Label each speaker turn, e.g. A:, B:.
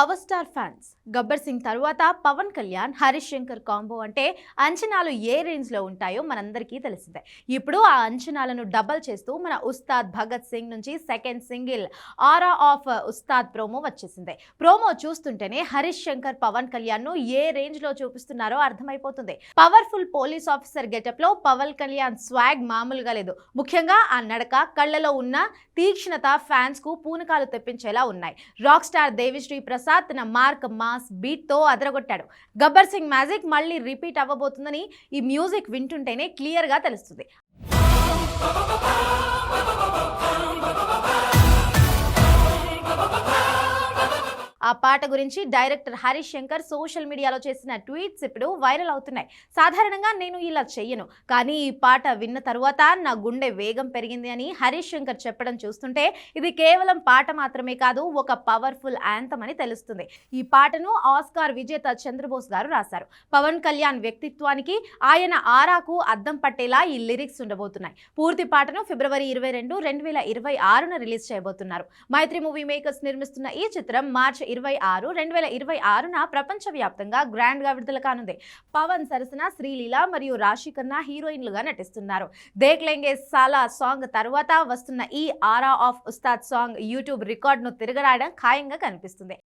A: Power star fans Gabbar Singh తరువాత Pawan Kalyan Harish Shankar combo అంటే అంచనాలు ఏ రేంజ్ లో ఉంటాయో మనందరికీ తెలిసిందే. ఇప్పుడు ఆ అంచనాలను డబల్ చేస్తూ మన ఉస్తాద్ భగత్ సింగ్ నుంచి second single aura of Ustaad promo వచ్చేసింది. ప్రోమో చూస్తుంటేనే హరీష్ శంకర్ పవన్ కళ్యాణ్ ను ఏ రేంజ్ లో చూపిస్తున్నారో అర్థమైపోతుంది. పవర్ఫుల్ పోలీస్ ఆఫీసర్ గెటప్ లో పవన్ కళ్యాణ్ స్వాగ్ మామూలుగా లేదు. ముఖ్యంగా ఆ నడక, కళ్ళలో ఉన్న తీక్షణత ఫ్యాన్స్ కు పూనకాలు తెప్పించేలా ఉన్నాయి. రాక్ స్టార్ దేవిశ్రీ ప్రసాద్ తన మార్క్ మాస్ బీట్ తో అదరగొట్టాడు. గబ్బర్ సింగ్ మ్యాజిక్ మళ్ళీ రిపీట్ అవ్వబోతుందని ఈ మ్యూజిక్ వింటుంటేనే క్లియర్ గా తెలుస్తుంది. ఆ పాట గురించి డైరెక్టర్ హరీష్ శంకర్ సోషల్ మీడియాలో చేసిన ట్వీట్స్ ఇప్పుడు వైరల్ అవుతున్నాయి. సాధారణంగా నేను ఇలా చెయ్యను, కానీ ఈ పాట విన్న తరువాత నా గుండె వేగం పెరిగింది అని హరీష్ శంకర్ చెప్పడం చూస్తుంటే ఇది కేవలం పాట మాత్రమే కాదు, ఒక పవర్ఫుల్ యాంథమ్ అని తెలుస్తుంది. ఈ పాటను ఆస్కార్ విజేత చంద్రబోస్ గారు రాశారు. పవన్ కళ్యాణ్ వ్యక్తిత్వానికి, ఆయన ఆరాకు అద్దం పట్టేలా ఈ లిరిక్స్ ఉండబోతున్నాయి. పూర్తి పాటను ఫిబ్రవరి 22, 2026న రిలీజ్ చేయబోతున్నారు. మైత్రి మూవీ మేకర్స్ నిర్మిస్తున్న ఈ చిత్రం మార్చి 26, 2026న ప్రపంచవ్యాప్తంగా గ్రాండ్ గా విడుదల కానుంది. పవన్ సరసన శ్రీలీల మరియు రాశి ఖన్నా హీరోయిన్లుగా నటిస్తున్నారు. దేఖ్ లెంగే సాలా సాంగ్ తర్వాత వస్తున్న ఈ aura of Ustad song YouTube record ను తిరగరాయడం ఖాయంగా కనిపిస్తుంది.